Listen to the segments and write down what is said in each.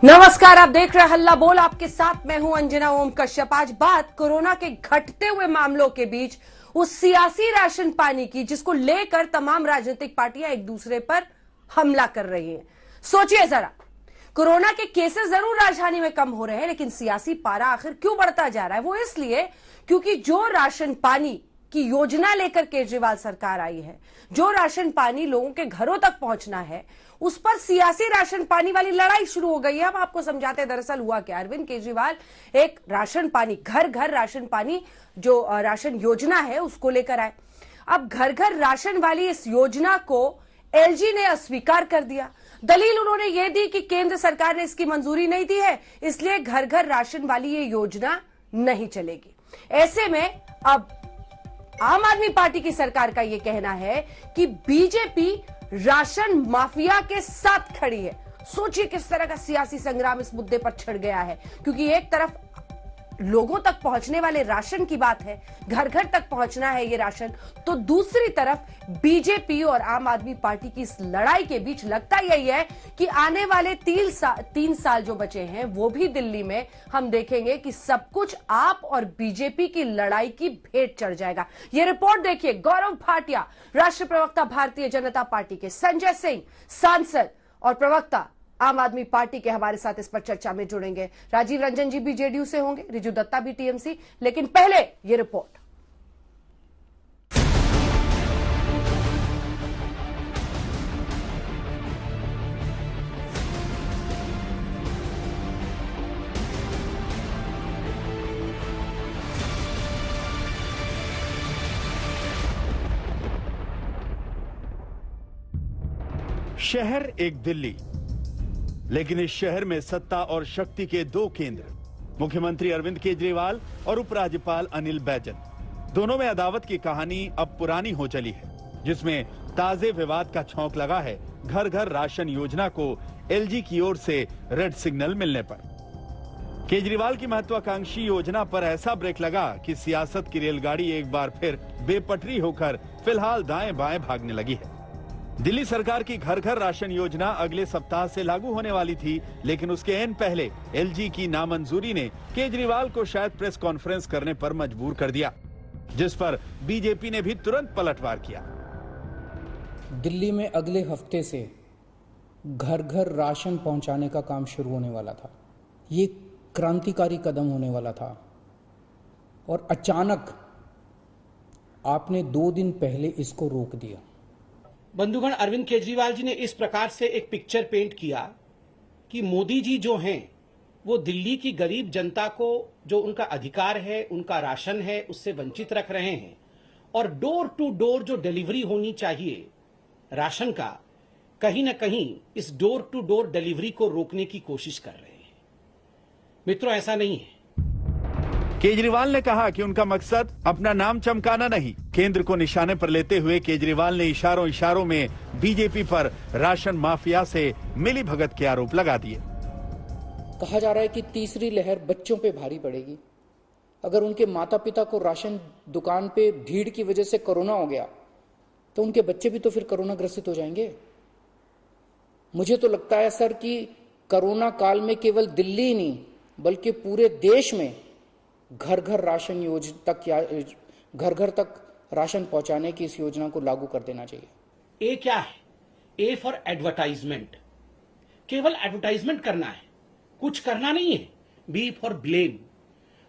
नमस्कार, आप देख रहे हैं हल्ला बोल। आपके साथ मैं हूं अंजना ओम कश्यप। आज बात कोरोना के घटते हुए मामलों के बीच उस सियासी राशन पानी की जिसको लेकर तमाम राजनीतिक पार्टियां एक दूसरे पर हमला कर रही हैं। सोचिए जरा, कोरोना के केसेस जरूर राजधानी में कम हो रहे हैं, लेकिन सियासी पारा आखिर क्यों बढ़ता जा रहा है? वो इसलिए क्योंकि जो राशन पानी की योजना लेकर केजरीवाल सरकार आई है, जो राशन पानी लोगों के घरों तक पहुंचना है, उस पर सियासी राशन पानी वाली लड़ाई शुरू हो गई है। हम आपको समझाते हैं दरअसल हुआ क्या। अरविंद केजरीवाल एक राशन पानी, घर घर राशन पानी जो राशन योजना है उसको लेकर आए। अब घर घर राशन वाली इस योजना को एलजी ने अस्वीकार कर दिया। दलील उन्होंने यह दी कि केंद्र सरकार ने इसकी मंजूरी नहीं दी है, इसलिए घर घर राशन वाली ये योजना नहीं चलेगी। ऐसे में अब आम आदमी पार्टी की सरकार का यह कहना है कि बीजेपी राशन माफिया के साथ खड़ी है। सोचिए किस तरह का सियासी संग्राम इस मुद्दे पर छिड़ गया है, क्योंकि एक तरफ लोगों तक पहुंचने वाले राशन की बात है, घर घर तक पहुंचना है ये राशन, तो दूसरी तरफ बीजेपी और आम आदमी पार्टी की इस लड़ाई के बीच लगता यही है कि आने वाले 3 साल जो बचे हैं वो भी दिल्ली में हम देखेंगे कि सब कुछ आप और बीजेपी की लड़ाई की भेंट चढ़ जाएगा। ये रिपोर्ट देखिए, गौरव भाटिया, राष्ट्रीय प्रवक्ता भारतीय जनता पार्टी के, संजय सिंह, सांसद और प्रवक्ता आम आदमी पार्टी के, हमारे साथ इस पर चर्चा में जुड़ेंगे। राजीव रंजन जी भी जेडीयू से होंगे, रिजू दत्ता भी टीएमसी। लेकिन पहले ये रिपोर्ट। शहर एक दिल्ली, लेकिन इस शहर में सत्ता और शक्ति के दो केंद्र, मुख्यमंत्री अरविंद केजरीवाल और उपराज्यपाल अनिल बैजल। दोनों में अदावत की कहानी अब पुरानी हो चली है, जिसमें ताजे विवाद का छौंक लगा है घर घर राशन योजना को एलजी की ओर से रेड सिग्नल मिलने पर। केजरीवाल की महत्वाकांक्षी योजना पर ऐसा ब्रेक लगा कि सियासत की रेलगाड़ी एक बार फिर बेपटरी होकर फिलहाल दाएं बाएं भागने लगी है। दिल्ली सरकार की घर घर राशन योजना अगले सप्ताह से लागू होने वाली थी, लेकिन उसके एन पहले एलजी की नामंजूरी ने केजरीवाल को शायद प्रेस कॉन्फ्रेंस करने पर मजबूर कर दिया, जिस पर बीजेपी ने भी तुरंत पलटवार किया। दिल्ली में अगले हफ्ते से घर घर राशन पहुंचाने का काम शुरू होने वाला था। ये क्रांतिकारी कदम होने वाला था और अचानक आपने 2 दिन पहले इसको रोक दिया। बंधुगण, अरविंद केजरीवाल जी ने इस प्रकार से एक पिक्चर पेंट किया कि मोदी जी जो हैं वो दिल्ली की गरीब जनता को जो उनका अधिकार है, उनका राशन है, उससे वंचित रख रहे हैं और डोर टू डोर जो डिलीवरी होनी चाहिए राशन का, कहीं ना कहीं इस डोर टू डोर डिलीवरी को रोकने की कोशिश कर रहे हैं। मित्रों, ऐसा नहीं है। केजरीवाल ने कहा कि उनका मकसद अपना नाम चमकाना नहीं। केंद्र को निशाने पर लेते हुए केजरीवाल ने इशारों इशारों में बीजेपी पर राशन माफिया से मिलीभगत के आरोप लगा दिए। कहा जा रहा है कि तीसरी लहर बच्चों पे भारी पड़ेगी। अगर उनके माता पिता को राशन दुकान पे भीड़ की वजह से कोरोना हो गया तो उनके बच्चे भी तो फिर कोरोना ग्रसित हो जाएंगे। मुझे तो लगता है सर कि कोरोना काल में केवल दिल्ली ही नहीं बल्कि पूरे देश में घर घर राशन योजना तक या घर घर तक राशन पहुंचाने की इस योजना को लागू कर देना चाहिए। ए क्या है? A for advertisement. केवल एडवर्टाइजमेंट करना है, कुछ करना नहीं है। B for blame.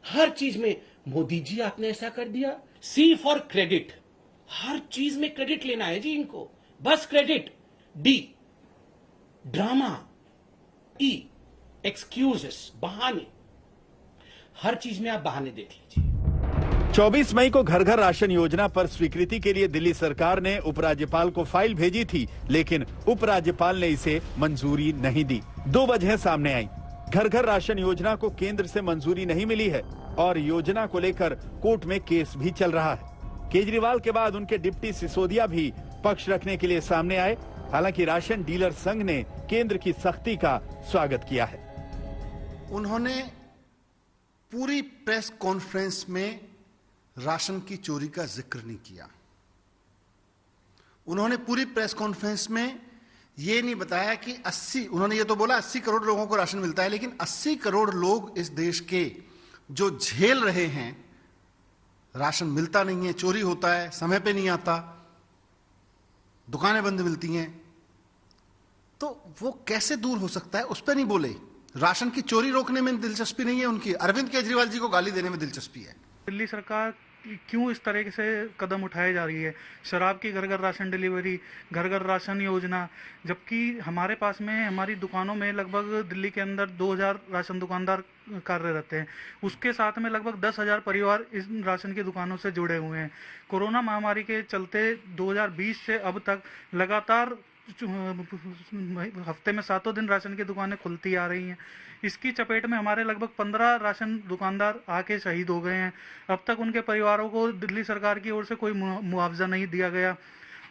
हर चीज में मोदी जी आपने ऐसा कर दिया। सी फॉर क्रेडिट। हर चीज में क्रेडिट लेना है जी इनको, बस क्रेडिट। The drama. ई एक्सक्यूजेस, बहाने। हर चीज में आप बहाने देख लीजिए। 24 मई को घर घर राशन योजना पर स्वीकृति के लिए दिल्ली सरकार ने उपराज्यपाल को फाइल भेजी थी, लेकिन उपराज्यपाल ने इसे मंजूरी नहीं दी। 2 वजहें सामने आई। घर घर राशन योजना को केंद्र से मंजूरी नहीं मिली है और योजना को लेकर कोर्ट में केस भी चल रहा है। केजरीवाल के बाद उनके डिप्टी सिसोदिया भी पक्ष रखने के लिए सामने आए। हालांकि राशन डीलर संघ ने केंद्र की सख्ती का स्वागत किया है। उन्होंने पूरी प्रेस कॉन्फ्रेंस में राशन की चोरी का जिक्र नहीं किया। उन्होंने पूरी प्रेस कॉन्फ्रेंस में ये नहीं बताया कि 80, उन्होंने ये तो बोला 80 करोड़ लोगों को राशन मिलता है, लेकिन 80 करोड़ लोग इस देश के जो झेल रहे हैं, राशन मिलता नहीं है, चोरी होता है, समय पे नहीं आता, दुकानें बंद मिलती हैं, तो वो कैसे दूर हो सकता है? उस पर नहीं बोले। राशन की चोरी रोकने में दिलचस्पी नहीं है उनकी, अरविंद केजरीवाल जी को गाली देने में दिलचस्पी है। दिल्ली सरकार क्यों इस तरह से कदम उठाए जा रही है? शराब की घर घर राशन डिलीवरी, घर घर राशन योजना, जबकि हमारे पास में हमारी दुकानों में लगभग दिल्ली के अंदर 2000 राशन दुकानदार कार्यरत हैं। उसके साथ में लगभग 10,000 परिवार इस राशन की दुकानों से जुड़े हुए हैं। कोरोना महामारी के चलते 2020 से अब तक लगातार हफ्ते में 7 दिन राशन की दुकानें खुलती आ रही हैं। इसकी चपेट में हमारे लगभग 15 राशन दुकानदार आके शहीद हो गए हैं। अब तक उनके परिवारों को दिल्ली सरकार की ओर से कोई मुआवजा नहीं दिया गया।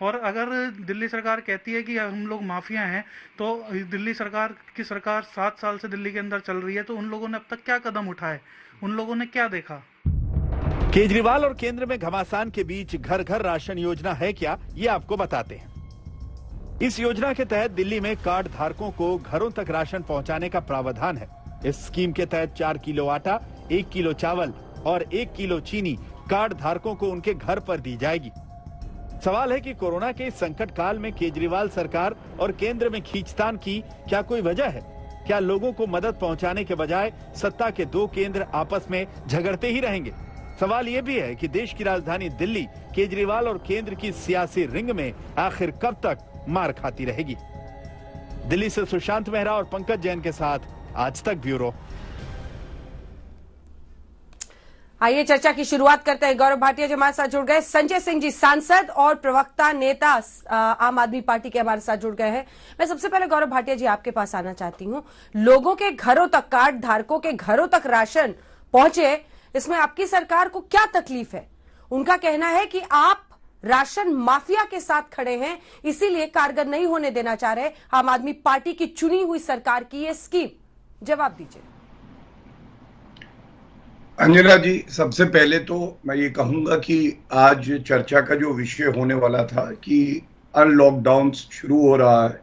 और अगर दिल्ली सरकार कहती है कि हम लोग माफिया हैं, तो दिल्ली सरकार की सरकार 7 साल से दिल्ली के अंदर चल रही है, तो उन लोगों ने अब तक क्या कदम उठाए? उन लोगों ने क्या देखा? केजरीवाल और केंद्र में घमासान के बीच घर घर राशन योजना है क्या, ये आपको बताते हैं। इस योजना के तहत दिल्ली में कार्ड धारकों को घरों तक राशन पहुंचाने का प्रावधान है। इस स्कीम के तहत 4 किलो आटा, 1 किलो चावल और 1 किलो चीनी कार्ड धारकों को उनके घर पर दी जाएगी। सवाल है कि कोरोना के इस संकट काल में केजरीवाल सरकार और केंद्र में खींचतान की क्या कोई वजह है? क्या लोगों को मदद पहुंचाने के बजाय सत्ता के 2 केंद्र आपस में झगड़ते ही रहेंगे? सवाल यह भी है कि देश की राजधानी दिल्ली केजरीवाल और केंद्र की सियासी रिंग में आखिर कब तक मार खाती रहेगी। दिल्ली से सुशांत मेहरा और पंकज जैन के साथ आज तक ब्यूरो। आइए चर्चा की शुरुआत करते हैं। गौरव भाटिया जी हमारे साथ जुड़ गए, संजय सिंह जी सांसद और प्रवक्ता नेता आम आदमी पार्टी के हमारे साथ जुड़ गए हैं। मैं सबसे पहले गौरव भाटिया जी आपके पास आना चाहती हूं। लोगों के घरों तक, कार्ड धारकों के घरों तक राशन पहुंचे, इसमें आपकी सरकार को क्या तकलीफ है? उनका कहना है कि आप राशन माफिया के साथ खड़े हैं, इसीलिए कारगर नहीं होने देना चाह रहे आम आदमी पार्टी की चुनी हुई सरकार की ये स्कीम। जवाब दीजिए। अंजना जी, सबसे पहले तो मैं ये कहूंगा कि आज चर्चा का जो विषय होने वाला था कि अनलॉकडाउन शुरू हो रहा है,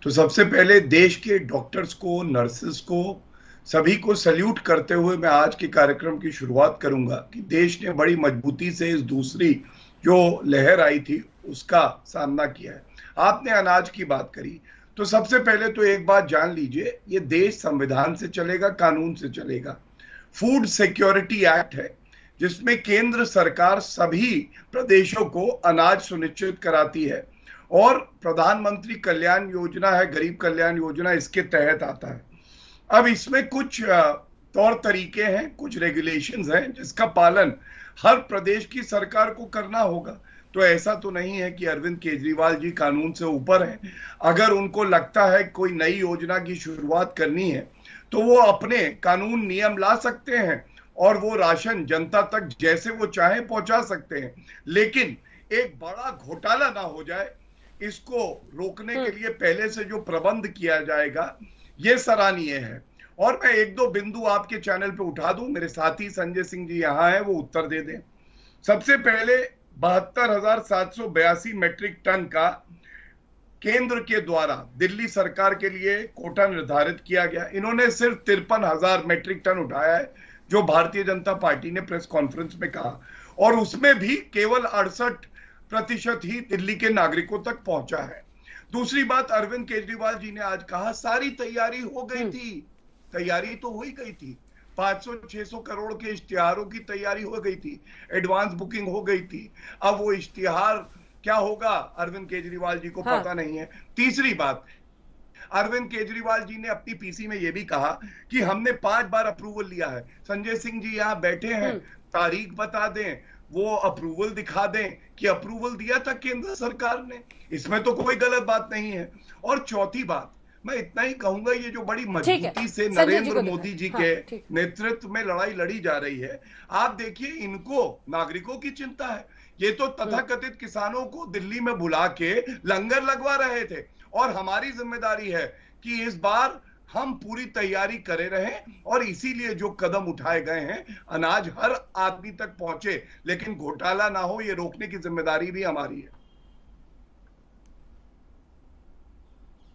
तो सबसे पहले देश के डॉक्टर्स को, नर्सेस को, सभी को सैल्यूट करते हुए मैं आज के कार्यक्रम की शुरुआत करूंगा कि देश ने बड़ी मजबूती से इस दूसरी जो लहर आई थी उसका सामना किया है। आपने अनाज की बात करी, तो सबसे पहले तो एक बात जान लीजिए, ये देश संविधान से चलेगा, कानून से चलेगा। फूड सिक्योरिटी एक्ट है जिसमें केंद्र सरकार सभी प्रदेशों को अनाज सुनिश्चित कराती है, और प्रधानमंत्री कल्याण योजना है, गरीब कल्याण योजना, इसके तहत आता है। अब इसमें कुछ तौर तरीके हैं, कुछ रेगुलेशंस हैं जिसका पालन हर प्रदेश की सरकार को करना होगा। तो ऐसा तो नहीं है कि अरविंद केजरीवाल जी कानून से ऊपर हैं। अगर उनको लगता है कोई नई योजना की शुरुआत करनी है तो वो अपने कानून नियम ला सकते हैं और वो राशन जनता तक जैसे वो चाहे पहुंचा सकते हैं, लेकिन एक बड़ा घोटाला ना हो जाए, इसको रोकने के लिए पहले से जो प्रबंध किया जाएगा ये सराहनीय है। और मैं 1-2 बिंदु आपके चैनल पे उठा दूं, मेरे साथी संजय सिंह जी यहां हैं, वो उत्तर दे दें। सबसे पहले 72,782 मैट्रिक टन का केंद्र के द्वारा दिल्ली सरकार के लिए कोटा निर्धारित किया गया। इन्होंने सिर्फ 53,000 मैट्रिक टन उठाया है, जो भारतीय जनता पार्टी ने प्रेस कॉन्फ्रेंस में कहा, और उसमें भी केवल 68% ही दिल्ली के नागरिकों तक पहुंचा है। दूसरी बात, अरविंद केजरीवाल जी ने आज कहा सारी तैयारी हो गई थी। तैयारी तो हो ही गई थी, 500-600 करोड़ के इश्तिहारों की तैयारी हो गई थी, एडवांस बुकिंग हो गई थी। अब वो इश्तिहार क्या होगा अरविंद केजरीवाल जी को पता नहीं है। तीसरी बात, अरविंद केजरीवाल जी ने अपनी पीसी में यह भी कहा कि हमने 5 बार अप्रूवल लिया है। संजय सिंह जी यहाँ बैठे हैं, तारीख बता दें, वो अप्रूवल दिखा दें कि अप्रूवल दिया था केंद्र सरकार ने, इसमें तो कोई गलत बात नहीं है। और चौथी बात, मैं इतना ही कहूंगा, ये जो बड़ी मजबूती से नरेंद्र मोदी जी के नेतृत्व में लड़ाई लड़ी जा रही है, आप देखिए, इनको नागरिकों की चिंता है। ये तो तथाकथित किसानों को दिल्ली में बुला के लंगर लगवा रहे थे, और हमारी जिम्मेदारी है कि इस बार हम पूरी तैयारी करे रहें, और इसीलिए जो कदम उठाए गए हैं, अनाज हर आदमी तक पहुंचे, लेकिन घोटाला ना हो, ये रोकने की जिम्मेदारी भी हमारी है।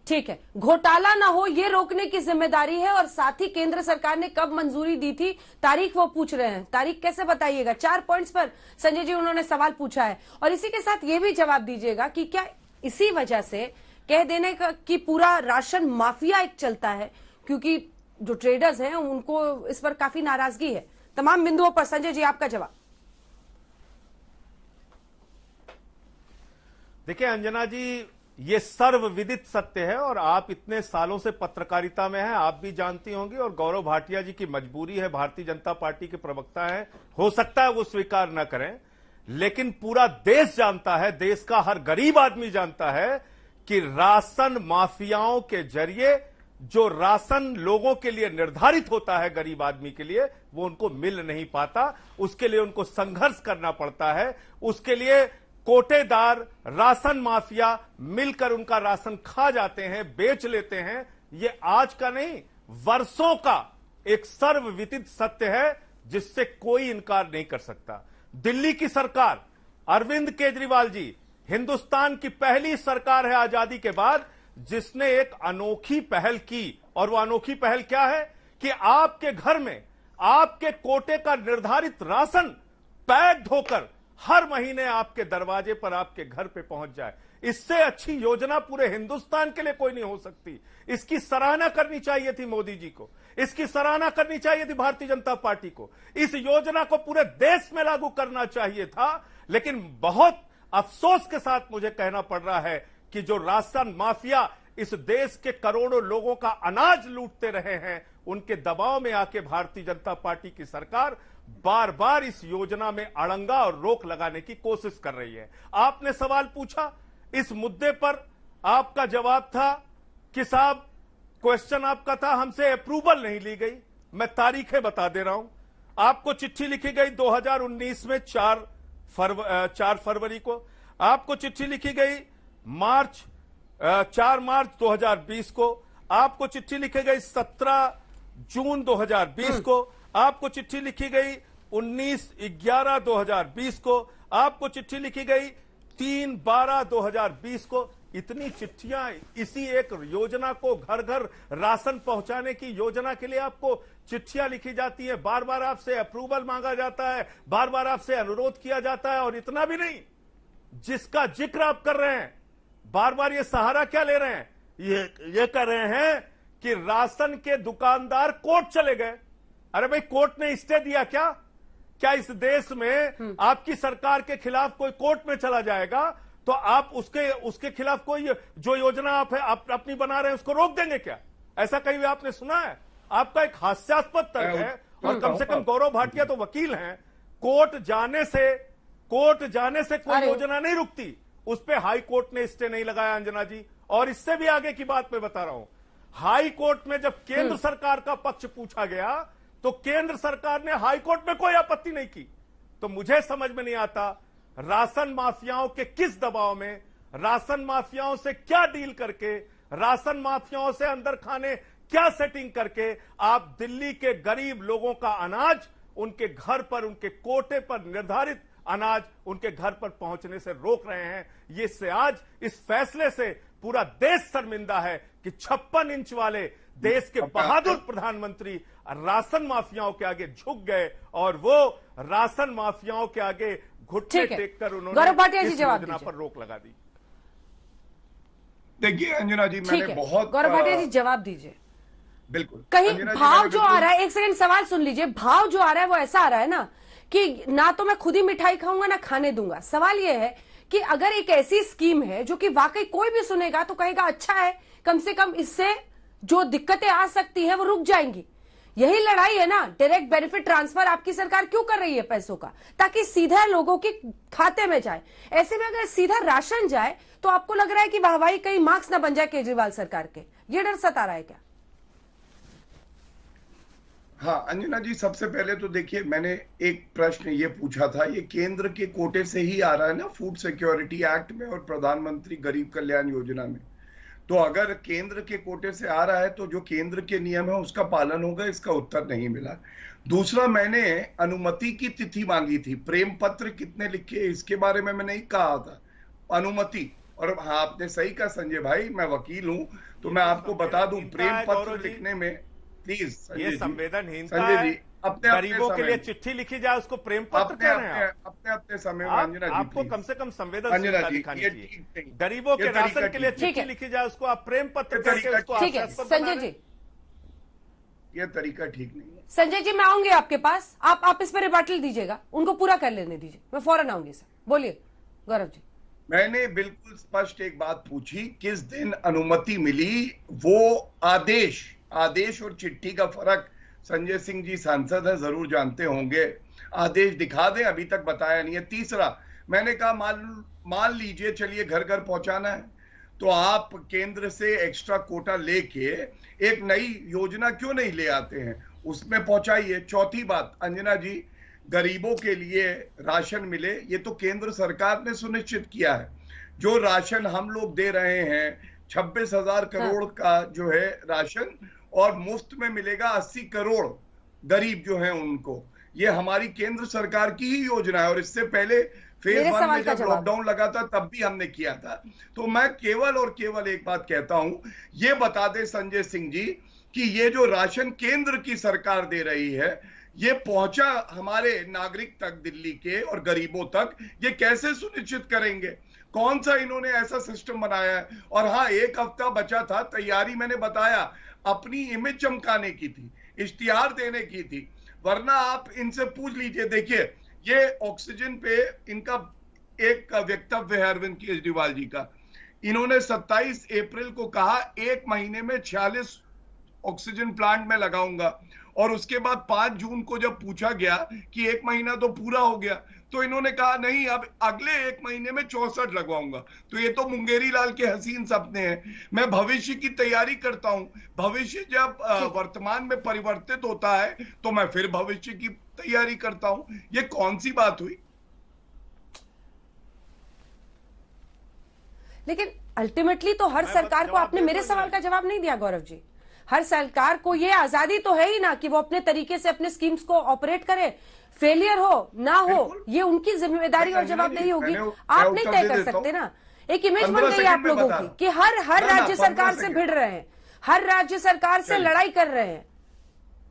ठीक है, घोटाला ना हो ये रोकने की जिम्मेदारी है, और साथ ही केंद्र सरकार ने कब मंजूरी दी थी, तारीख वो पूछ रहे हैं। तारीख कैसे बताइएगा? 4 पॉइंट्स पर संजय जी उन्होंने सवाल पूछा है, और इसी के साथ ये भी जवाब दीजिएगा कि क्या इसी वजह से कह देने का कि पूरा राशन माफिया एक चलता है, क्योंकि जो ट्रेडर्स हैं उनको इस पर काफी नाराजगी है। तमाम बिंदुओं पर संजय जी आपका जवाब। देखिए अंजना जी, ये सर्वविदित सत्य है, और आप इतने सालों से पत्रकारिता में हैं, आप भी जानती होंगी, और गौरव भाटिया जी की मजबूरी है, भारतीय जनता पार्टी के प्रवक्ता हैं, हो सकता है वो स्वीकार न करें, लेकिन पूरा देश जानता है, देश का हर गरीब आदमी जानता है कि राशन माफियाओं के जरिए जो राशन लोगों के लिए निर्धारित होता है गरीब आदमी के लिए, वो उनको मिल नहीं पाता। उसके लिए उनको संघर्ष करना पड़ता है, उसके लिए कोटेदार राशन माफिया मिलकर उनका राशन खा जाते हैं, बेच लेते हैं। ये आज का नहीं, वर्षों का एक सर्वविदित सत्य है जिससे कोई इनकार नहीं कर सकता। दिल्ली की सरकार, अरविंद केजरीवाल जी, हिंदुस्तान की पहली सरकार है आजादी के बाद जिसने एक अनोखी पहल की, और वो अनोखी पहल क्या है कि आपके घर में आपके कोटे का निर्धारित राशन पैक्ड होकर हर महीने आपके दरवाजे पर, आपके घर पे पहुंच जाए। इससे अच्छी योजना पूरे हिंदुस्तान के लिए कोई नहीं हो सकती। इसकी सराहना करनी चाहिए थी मोदी जी को, इसकी सराहना करनी चाहिए थी भारतीय जनता पार्टी को, इस योजना को पूरे देश में लागू करना चाहिए था। लेकिन बहुत अफसोस के साथ मुझे कहना पड़ रहा है कि जो राशन माफिया इस देश के करोड़ों लोगों का अनाज लूटते रहे हैं, उनके दबाव में आके भारतीय जनता पार्टी की सरकार बार बार इस योजना में अड़ंगा और रोक लगाने की कोशिश कर रही है। आपने सवाल पूछा, इस मुद्दे पर आपका जवाब था कि साहब, क्वेश्चन आपका था हमसे अप्रूवल नहीं ली गई। मैं तारीखें बता दे रहा हूं आपको। चिट्ठी लिखी गई 2019 में 4 फरवरी को, आपको चिट्ठी लिखी गई 4 मार्च 2020 को, आपको चिट्ठी लिखी गई 17 जून 2020 को, आपको चिट्ठी लिखी गई 19/11/2020 को, आपको चिट्ठी लिखी गई 3/12/2020 को। इतनी चिट्ठियां इसी एक योजना को, घर घर राशन पहुंचाने की योजना के लिए आपको चिट्ठियां लिखी जाती हैं, बार बार आपसे अप्रूवल मांगा जाता है, बार बार आपसे अनुरोध किया जाता है। और इतना भी नहीं, जिसका जिक्र आप कर रहे हैं, बार बार ये सहारा क्या ले रहे हैं, ये कर रहे हैं कि राशन के दुकानदार कोर्ट चले गए। अरे भाई, कोर्ट ने स्टे दिया क्या? क्या इस देश में आपकी सरकार के खिलाफ कोई कोर्ट में चला जाएगा तो आप उसके खिलाफ कोई जो योजना आप अपनी बना रहे हैं उसको रोक देंगे क्या? ऐसा कहीं भी आपने सुना है? आपका एक हास्यास्पद तर्क है, और कम से कम गौरव भाटिया तो वकील हैं। कोर्ट जाने से कोई योजना नहीं रुकती, उस पर हाई कोर्ट ने स्टे नहीं लगाया अंजना जी। और इससे भी आगे की बात मैं बता रहा हूं, हाई कोर्ट में जब केंद्र सरकार का पक्ष पूछा गया तो केंद्र सरकार ने हाई कोर्ट में कोई आपत्ति नहीं की। तो मुझे समझ में नहीं आता, राशन माफियाओं के किस दबाव में, राशन माफियाओं से क्या डील करके, राशन माफियाओं से अंदर खाने क्या सेटिंग करके आप दिल्ली के गरीब लोगों का अनाज उनके घर पर, उनके कोटे पर निर्धारित अनाज उनके घर पर पहुंचने से रोक रहे हैं। ये से आज इस फैसले से पूरा देश शर्मिंदा है कि 56 इंच वाले देश के बहादुर प्रधानमंत्री राशन माफियाओं के आगे झुक गए, और वो राशन माफियाओं के आगे घुटने टेककर उन्होंने इस योजना पर रोक लगा दी। देखिए अंजना जी, मैंने बहुत गौरव भाटिया जी जवाब दीजिए। बिल्कुल। कहीं भाव जो आ रहा है, एक सेकंड सवाल सुन लीजिए, भाव जो आ रहा है वो ऐसा आ रहा है ना कि ना तो मैं खुद ही मिठाई खाऊंगा ना खाने दूंगा। सवाल यह है कि अगर एक ऐसी स्कीम है जो कि वाकई कोई भी सुनेगा तो कहेगा अच्छा है, कम से कम इससे जो दिक्कतें आ सकती है वो रुक जाएंगी। यही लड़ाई है ना, डायरेक्ट बेनिफिट ट्रांसफर आपकी सरकार क्यों कर रही है पैसों का, ताकि सीधा लोगों के खाते में जाए। ऐसे में अगर सीधा राशन जाए तो आपको लग रहा है कि वाहवाही कहीं मार्क्स ना बन जाए केजरीवाल सरकार के, ये डर सता रहा है क्या? हाँ अंजना जी, सबसे पहले तो देखिए, मैंने एक प्रश्न ये पूछा था, ये केंद्र के कोटे से ही आ रहा है ना, फूड सिक्योरिटी एक्ट में और प्रधानमंत्री गरीब कल्याण योजना में। तो अगर केंद्र के कोटे से आ रहा है तो जो केंद्र के नियम है उसका पालन होगा, इसका उत्तर नहीं मिला। दूसरा, मैंने अनुमति की तिथि मांगी थी, प्रेम पत्र कितने लिखे इसके बारे में मैं नहीं कहा था। अनुमति, और हाँ, आपने सही कहा संजय भाई, मैं वकील हूं तो मैं आपको बता दूं, प्रेम पत्र लिखने में प्लीज ये संवेदनहीनता संजय है। जी, अपने गरीबों के लिए चिट्ठी लिखी जाए उसको प्रेम पत्र कह रहे हैं आप। अपने समय में अंजना जी, आपको प्लीज। कम से कम अंजना संवेदनशीलता जी, दिखानी ये चाहिए। ठीक नहीं। गरीबों ये के राशन तरीका के लिए ठीक चिट्ठी है। लिखी जाए, उसको आप प्रेम पत्र ये करके तरीका उसको ठीक है आशास्पद बना संजय रहे हैं। जी, ये तरीका ठीक नहीं है। संजय जी मैं आऊंगी आपके पास, आप इस पर रिबटल दीजिएगा, उनको पूरा कर लेने दीजिए, मैं फौरन आऊंगी सर। बोलिए गौरव जी। मैंने बिल्कुल स्पष्ट एक बात पूछी, किस दिन अनुमति मिली, वो आदेश और चिट्ठी का फर्क संजय सिंह जी सांसद है, जरूर जानते होंगे। आदेश दिखा दें, अभी तक बताया नहीं है। तीसरा, मैंने कहा मान लीजिए चलिए घर घर पहुंचाना है तो आप केंद्र से एक्स्ट्रा कोटा लेके एक नई योजना क्यों नहीं ले आते हैं, उसमें पहुंचाइए। चौथी बात अंजना जी, गरीबों के लिए राशन मिले, ये तो केंद्र सरकार ने सुनिश्चित किया है। जो राशन हम लोग दे रहे हैं 26,000 करोड़ का जो है राशन, और मुफ्त में मिलेगा 80 करोड़ गरीब जो हैं उनको, ये हमारी केंद्र सरकार की ही योजना है। और इससे पहले फेज 1 में जब लॉकडाउन लगा था तब भी हमने किया था। तो मैं केवल और केवल एक बात कहता हूं, ये बता दे संजय सिंह जी कि ये जो राशन केंद्र की सरकार दे रही है, ये पहुंचा हमारे नागरिक तक, दिल्ली के और गरीबों तक, ये कैसे सुनिश्चित करेंगे? कौन सा इन्होंने ऐसा सिस्टम बनाया है? और हाँ, एक हफ्ता बचा था, तैयारी मैंने बताया अपनी इमेज चमकाने की थी, इश्तिहार देने की थी, वरना आप इनसे पूछ लीजिए। देखिए, ये ऑक्सीजन पे इनका एक वक्तव्य है अरविंद केजरीवाल जी का। इन्होंने 27 अप्रैल को कहा 1 महीने में 46 ऑक्सीजन प्लांट में लगाऊंगा, और उसके बाद 5 जून को जब पूछा गया कि 1 महीना तो पूरा हो गया, तो इन्होंने कहा नहीं, अब अगले 1 महीने में 64 लगवाऊंगा। तो ये तो मुंगेरी लाल के हसीन सपने हैं। मैं भविष्य की तैयारी करता हूं, भविष्य जब वर्तमान में परिवर्तित होता है तो मैं फिर भविष्य की तैयारी करता हूं। ये कौन सी बात हुई? लेकिन अल्टीमेटली तो हर सरकार को, आपने मेरे सवाल का जवाब नहीं दिया गौरव जी। हर सरकार को ये आजादी तो है ही ना कि वो अपने तरीके से अपने स्कीम्स को ऑपरेट करे, फेलियर हो ना हो ये उनकी जिम्मेदारी और जवाबदेही होगी। आप नहीं तय कर सकते ना। एक इमेज बन गई आप लोगों की कि हर राज्य सरकार से भिड़ रहे हैं, हर राज्य सरकार से लड़ाई कर रहे हैं।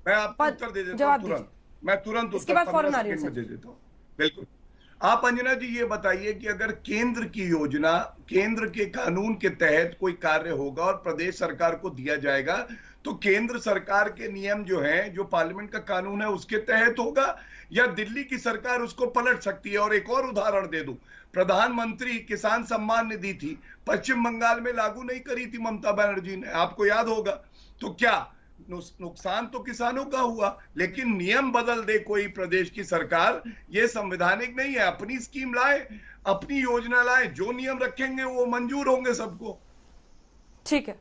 मैं आपको उत्तर दे देता हूं तुरंत, मैं तुरंत इसके बाद फौरन आ रही हूं दे देता हूं। बिल्कुल। आप अंजना जी ये बताइए कि अगर केंद्र की योजना, केंद्र के कानून के तहत कोई कार्य होगा और प्रदेश सरकार को दिया जाएगा, तो केंद्र सरकार के नियम जो हैं, जो पार्लियामेंट का कानून है उसके तहत होगा, या दिल्ली की सरकार उसको पलट सकती है? और एक और उदाहरण दे दूं, प्रधानमंत्री किसान सम्मान निधि थी, पश्चिम बंगाल में लागू नहीं करी थी ममता बनर्जी ने, आपको याद होगा। तो क्या नुकसान तो किसानों का हुआ, लेकिन नियम बदल दे कोई प्रदेश की सरकार, ये संवैधानिक नहीं है। अपनी स्कीम लाए, अपनी योजना लाए, जो नियम रखेंगे वो मंजूर होंगे सबको। ठीक है,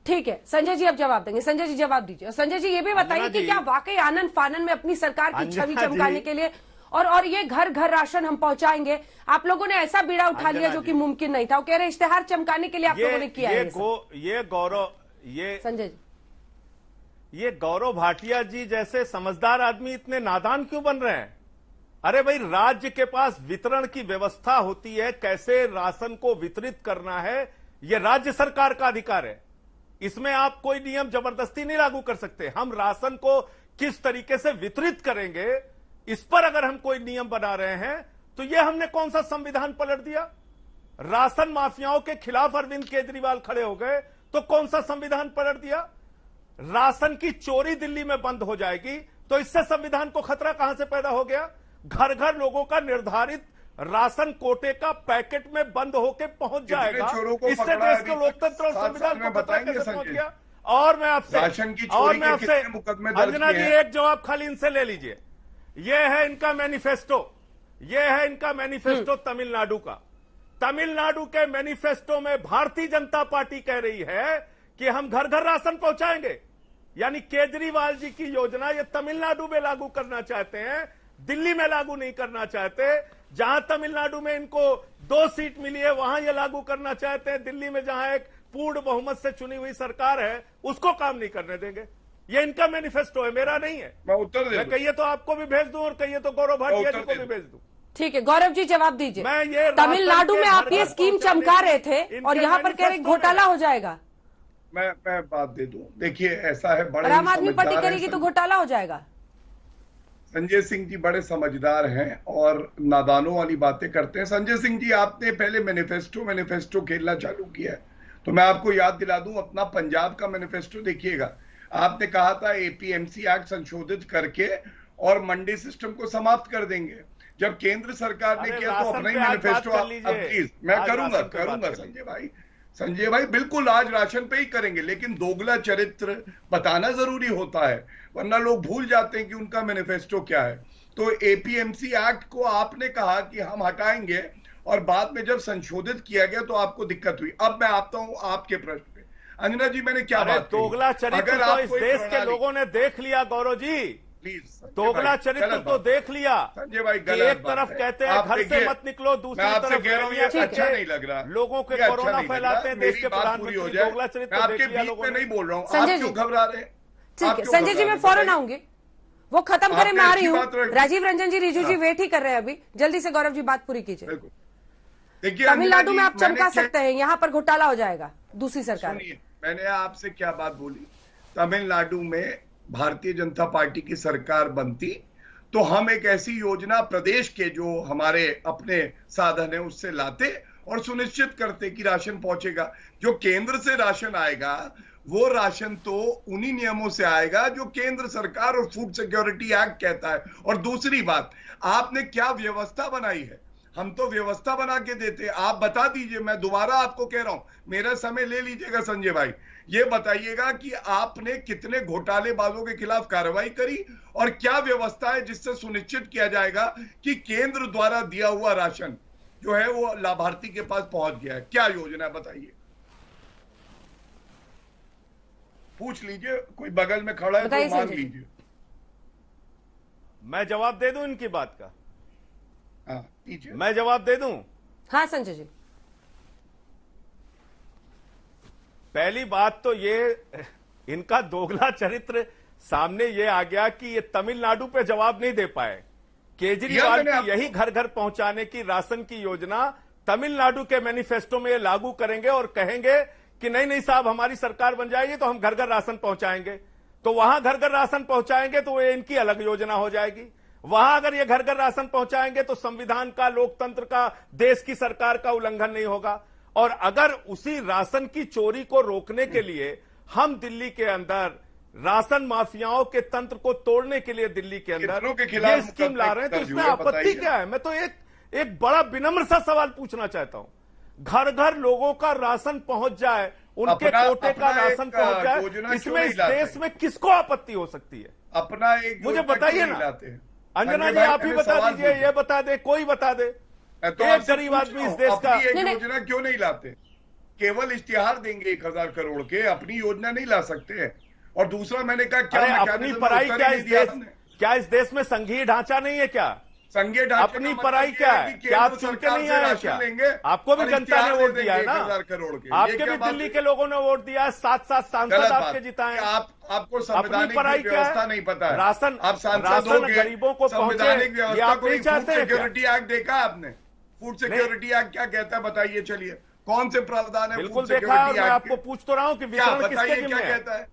ठीक है। संजय जी अब जवाब देंगे। संजय जी जवाब दीजिए। और संजय जी ये भी बताइए कि क्या वाकई आनंद फानन में अपनी सरकार की छवि चमकाने के लिए और ये घर घर राशन हम पहुंचाएंगे, आप लोगों ने ऐसा बीड़ा उठा लिया जो कि मुमकिन नहीं था? वो कह रहे इश्तेहार चमकाने के लिए आप लोगों ने किया है। संजय जी, ये गौरव भाटिया जी जैसे समझदार आदमी इतने नादान क्यों बन रहे हैं? अरे भाई, राज्य के पास वितरण की व्यवस्था होती है, कैसे राशन को वितरित करना है ये राज्य सरकार का अधिकार है। इसमें आप कोई नियम जबरदस्ती नहीं लागू कर सकते। हम राशन को किस तरीके से वितरित करेंगे, इस पर अगर हम कोई नियम बना रहे हैं तो ये हमने कौन सा संविधान पलट दिया? राशन माफियाओं के खिलाफ अरविंद केजरीवाल खड़े हो गए तो कौन सा संविधान पलट दिया? राशन की चोरी दिल्ली में बंद हो जाएगी तो इससे संविधान को खतरा कहां से पैदा हो गया? घर घर लोगों का निर्धारित राशन कोटे का पैकेट में बंद होकर पहुंच जाएगा, इससे देश के लोकतंत्र और संविधान को खतरा कैसे पहुंच गया? और मैं आपसे अंजना जी एक जवाब खाली इनसे ले लीजिए। यह है इनका मैनिफेस्टो, यह है इनका मैनिफेस्टो तमिलनाडु का। तमिलनाडु के मैनिफेस्टो में भारतीय जनता पार्टी कह रही है कि हम घर घर राशन पहुंचाएंगे। यानी केजरीवाल जी की योजना ये तमिलनाडु में लागू करना चाहते हैं, दिल्ली में लागू नहीं करना चाहते। जहां तमिलनाडु में इनको 2 सीट मिली है वहां ये लागू करना चाहते हैं, दिल्ली में जहां एक पूर्ण बहुमत से चुनी हुई सरकार है उसको काम नहीं करने देंगे। ये इनका मैनिफेस्टो है, मेरा नहीं है। मैं उत्तर दे दूं। मैं कहिए तो आपको भी भेज दूं और कहिए तो गौरव भाटिया जी को भी भेज दूं। ठीक है गौरव जी, जवाब दीजिए। मैं ये तमिलनाडु में आप ये स्कीम चमका रहे थे और इनके यहाँ पर कह रहे घोटाला हो जाएगा। मैं बात दे दूं, देखिए ऐसा है, बड़े और आम ही आदमी पार्टी समझदार करेगी हैं तो घोटाला हो जाएगा। संजय सिंह जी बड़े समझदार हैं और नादानों वाली बातें करते हैं। संजय सिंह जी, आपने पहले मैनिफेस्टो खेलना चालू किया है, तो मैं आपको याद दिला दूं, अपना पंजाब का मैनिफेस्टो देखिएगा। आपने कहा था एपीएमसी एक्ट संशोधित करके और मंडी सिस्टम को समाप्त कर देंगे। जब केंद्र सरकार ने किया तो अपना ही मैनिफेस्टो, प्लीज मैं करूंगा संजय भाई बिल्कुल आज राशन पे ही करेंगे, लेकिन दोगला चरित्र बताना जरूरी होता है, वरना लोग भूल जाते हैं कि उनका मैनिफेस्टो क्या है। तो एपीएमसी एक्ट को आपने कहा कि हम हटाएंगे और बाद में जब संशोधित किया गया तो आपको दिक्कत हुई। अब मैं आता हूं आपके प्रश्न पे। अंजना जी, मैंने क्या बात कही? दोगला चरित्र तो इस देश के लोगों ने देख लिया गौरव जी, प्लीज दोगला चरित्र तो देख लिया। संजय भाई कि एक तरफ कहते हैं घर से मत निकलो, दूसरी तरफ कह रहा हूं ये अच्छा नहीं लग रहा, लोगों के कोरोना फैलाते हैं, देश के प्रधानमंत्री। दोगला चरित्र आपके बीच में नहीं बोल रहा हूँ, आप क्यों घबरा रहे हैं? ठीक है संजय जी, मैं फौरन आऊंगी, वो खत्म करें, मैं आ रही हूँ। राजीव रंजन जी, रिजू जी वेट ही कर रहे हैं अभी, जल्दी से गौरव जी बात पूरी कीजिए। देखिए तमिलनाडु में आप चमका सकते हैं, यहाँ पर घोटाला हो जाएगा दूसरी सरकार। मैंने आपसे क्या बात बोली, तमिलनाडु में भारतीय जनता पार्टी की सरकार बनती तो हम एक ऐसी योजना प्रदेश के जो हमारे अपने साधन है उससे लाते और सुनिश्चित करते कि राशन पहुंचेगा। जो केंद्र से राशन आएगा वो राशन तो उन्हीं नियमों से आएगा जो केंद्र सरकार और फूड सिक्योरिटी एक्ट कहता है। और दूसरी बात, आपने क्या व्यवस्था बनाई है? हम तो व्यवस्था बना के देते, आप बता दीजिए। मैं दोबारा आपको कह रहा हूं, मेरा समय ले लीजिएगा संजय भाई, ये बताइएगा कि आपने कितने घोटालेबाजों के खिलाफ कार्रवाई करी और क्या व्यवस्था है जिससे सुनिश्चित किया जाएगा कि केंद्र द्वारा दिया हुआ राशन जो है वो लाभार्थी के पास पहुंच गया है। क्या योजना है बताइए, पूछ लीजिए, कोई बगल में खड़ा है तो मांग लीजिए। मैं जवाब दे दूं इनकी बात का? हाँ कीजिए। मैं जवाब दे दूं? हाँ संजय जी, पहली बात तो ये इनका दोगला चरित्र सामने ये आ गया कि ये तमिलनाडु पे जवाब नहीं दे पाए। केजरीवाल की यही घर घर पहुंचाने की राशन की योजना तमिलनाडु के मैनिफेस्टो में ये लागू करेंगे और कहेंगे कि नहीं नहीं साहब, हमारी सरकार बन जाएगी तो हम घर घर राशन पहुंचाएंगे। तो वहां घर घर राशन पहुंचाएंगे तो ये इनकी अलग योजना हो जाएगी। वहां अगर ये घर घर राशन पहुंचाएंगे तो संविधान का, लोकतंत्र का, देश की सरकार का उल्लंघन नहीं होगा। और अगर उसी राशन की चोरी को रोकने के लिए हम दिल्ली के अंदर राशन माफियाओं के तंत्र को तोड़ने के लिए दिल्ली के अंदर ये स्कीम ला रहे हैं, तो इसमें आपत्ति क्या है? मैं तो एक बड़ा विनम्र सा सवाल पूछना चाहता हूं। घर घर लोगों का राशन पहुंच जाए, उनके कोटे का राशन पहुंच जाए, इसमें इस देश में किसको आपत्ति हो सकती है? अपना एक मुझे बताइए ना अंजना जी, आप ही बता दीजिए, ये बता दे, कोई बता दे। तो एक गरीब आदमी इस देश का योजना क्यों नहीं लाते? केवल इश्तिहार देंगे 1000 करोड़ के, अपनी योजना नहीं ला सकते। और दूसरा मैंने कहा क्या अपनी पढ़ाई क्या इस देश में संघीय ढांचा नहीं है क्या? संघीय ढांचा अपनी पढ़ाई क्या है? क्या आप चुन के नहीं आए क्या? आपको भी जनता ने वोट दिया है ना, 1000 करोड़ के। आपके भी दिल्ली के लोगों ने वोट दिया है, 7 सांसद आपके जिताए। आपको संवैधानिक व्यवस्था नहीं पता है। राशन आप सांसद गरीबों को संवैधानिक पहुंचे, व्यवस्था को नहीं चाहते? सिक्योरिटी एक्ट देखा आपने? फूड सिक्योरिटी एक्ट क्या कहता है बताइए, चलिए कौन से प्रावधान है? बिल्कुल देखा, मैं आपको पूछ तो रहा हूं कि वितरण किसके जिम्मे है?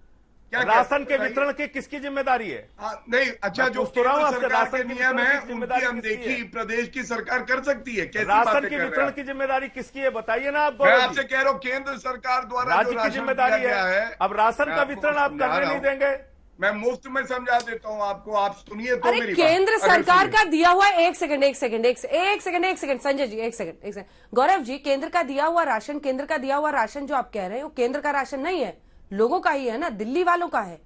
राशन के वितरण की किसकी जिम्मेदारी है? नहीं, अच्छा, जो सरकार के नियम है उनकी अनदेखी प्रदेश की सरकार कर सकती है। कैसी राशन के वितरण की जिम्मेदारी किसकी है बताइए ना आप। मैं आपसे कह रहा हूँ केंद्र सरकार द्वारा राज्य की जिम्मेदारी है। अब राशन का वितरण आप करने नहीं देंगे? मैं मुफ्त में समझा देता हूँ आपको, आप सुनिए तो मेरी केंद्र सरकार का दिया हुआ, एक सेकंड संजय जी, एक सेकंड गौरव जी, केंद्र का दिया हुआ राशन जो आप कह रहे हैं वो केंद्र का राशन नहीं है, लोगों का ही है ना, दिल्ली वालों का है।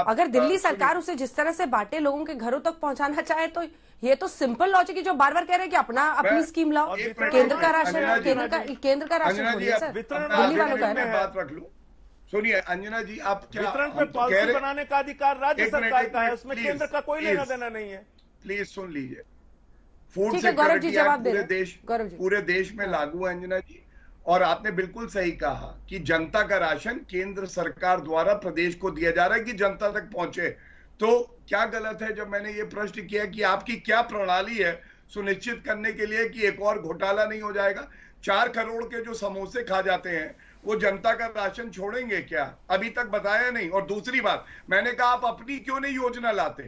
अगर दिल्ली सरकार उसे जिस तरह से बांटे लोगों के घरों तक पहुंचाना चाहे तो ये तो सिंपल लॉजिक है, जो बार बार कह रहे हैं कि अपनी स्कीम लाओ। केंद्र का राशन केंद्र का राशन दिल्ली वालों का है ना। बात रख लूं, सुनिए अंजना जी, आप क्या वितरण पे पॉलिसी बनाने का अधिकार राज्य सरकार का है, उसमें केंद्र का कोई लेना देना नहीं है। प्लीज सुन लीजिए, फूड सिक्योरिटी एक्ट पूरे देश में लागू है अंजना जी। और आपने बिल्कुल सही कहा कि जनता का राशन केंद्र सरकार द्वारा प्रदेश को दिया जा रहा है कि जनता तक पहुंचे। तो क्या गलत है जब मैंने ये प्रश्न किया कि आपकी क्या प्रणाली है सुनिश्चित करने के लिए कि एक और घोटाला नहीं हो जाएगा। 4 करोड़ के जो समोसे खा जाते हैं वो जनता का राशन छोड़ेंगे क्या? अभी तक बताया नहीं। और दूसरी बात, मैंने कहा आप अपनी क्यों नहीं योजना लाते?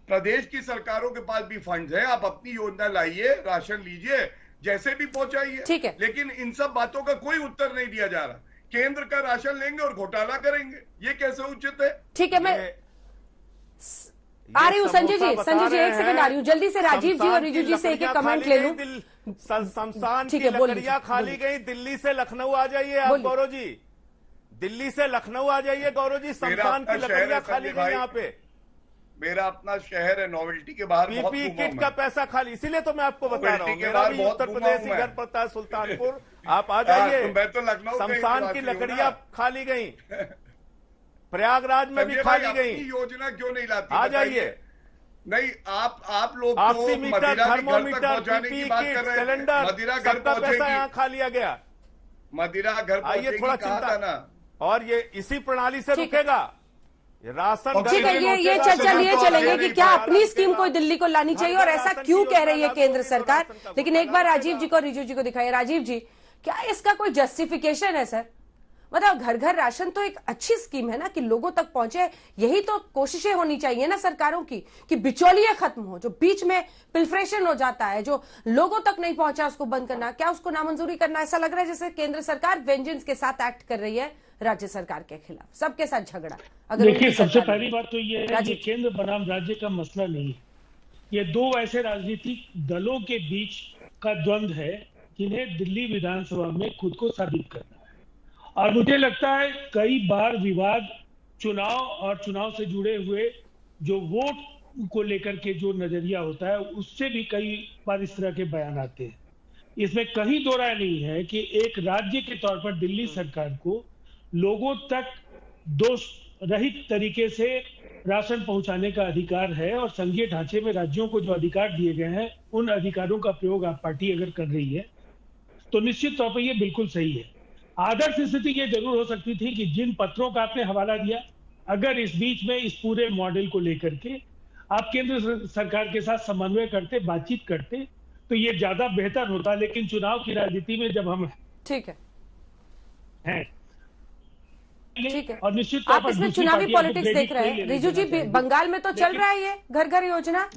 प्रदेश की सरकारों के पास भी फंड है, आप अपनी योजना लाइए, राशन लीजिए, जैसे भी पहुंचाइए। ठीक है। लेकिन इन सब बातों का कोई उत्तर नहीं दिया जा रहा। केंद्र का राशन लेंगे और घोटाला करेंगे, ये कैसे उचित है? ठीक है, मैं आ रही हूँ संजय जी, एक सेकंड आ रही हूँ। जल्दी से राजीव जी और रिजू जी से एक कमेंट ले लूं। शमशान की ठीक है, बोलिए, लकड़ियां खाली गई, दिल्ली से लखनऊ आ जाइए आप गौरव जी, दिल्ली से लखनऊ आ जाइए गौरव जी, शमशान की लकड़ियां खाली गई यहाँ पे। मेरा अपना शहर है, नोवेल्टी के बाहर पीपी किट का पैसा खाली, इसीलिए तो मैं आपको बता रहा हूँ। मेरा भी उत्तर प्रदेश ही घर पड़ता है सुल्तानपुर, आप आ जाइए। मैं तो लखनऊ शमशान की लकड़ियां खाली गई, प्रयागराज में भी खाली गई। योजना क्यों नहीं लाती? आ जाइए। नहीं, आप लोग oximeter, thermometer, PP kit, cylinder, मदिरा घर सबका पैसा यहाँ खा लिया गया। मदिरा घर आइए, थोड़ा चिंता ना, और ये इसी प्रणाली से रुकेगा ये राशन। ठीक है, ये चर्चा लिए चलेंगे कि क्या अपनी स्कीम को दिल्ली को लानी चाहिए और ऐसा क्यों कह रही है केंद्र सरकार। लेकिन एक बार राजीव जी को और रिजू जी को दिखाइए। राजीव जी, क्या इसका कोई जस्टिफिकेशन है सर? मतलब घर घर राशन तो एक अच्छी स्कीम है ना, कि लोगों तक पहुंचे। यही तो कोशिशें होनी चाहिए ना सरकारों की, कि बिचौलिए खत्म हो, जो बीच में पिल्फ्रेशन हो जाता है, जो लोगों तक नहीं पहुंचा उसको बंद करना। क्या उसको नामंजूरी करना? ऐसा लग रहा है जैसे केंद्र सरकार वेंजेंस के साथ एक्ट कर रही है राज्य सरकार के खिलाफ, सबके साथ झगड़ा। अगर देखिए, सबसे पहली बात तो ये है कि केंद्र बनाम राज्य का मसला नहीं है, ये दो ऐसे राजनीतिक दलों के बीच का द्वंद्व है जिन्हें दिल्ली विधानसभा में खुद को साबित करना है। और मुझे लगता है कई बार विवाद चुनाव और चुनाव से जुड़े हुए जो वोट को लेकर के जो नजरिया होता है, उससे भी कई बार इस तरह के बयान आते हैं। इसमें कहीं दो राय नहीं है कि एक राज्य के तौर पर दिल्ली सरकार को लोगों तक दोष रहित तरीके से राशन पहुंचाने का अधिकार है, और संघीय ढांचे में राज्यों को जो अधिकार दिए गए हैं उन अधिकारों का प्रयोग आप पार्टी अगर कर रही है तो निश्चित तौर पर यह बिल्कुल सही है। आदर्श स्थिति ये जरूर हो सकती थी कि जिन पत्रों का आपने हवाला दिया, अगर इस बीच में इस पूरे मॉडल को लेकर के आप केंद्र सरकार के साथ समन्वय करते, बातचीत करते, तो ये ज्यादा बेहतर होता। लेकिन चुनाव की राजनीति में जब हम ठीक है और निश्चित आप इसमें चुनावी पॉलिटिक्स देख रहे हैं। रिजू जी, बंगाल में तो चल रहा है ये घर घर योजना,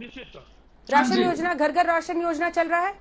राशन योजना, घर घर राशन योजना चल रहा है।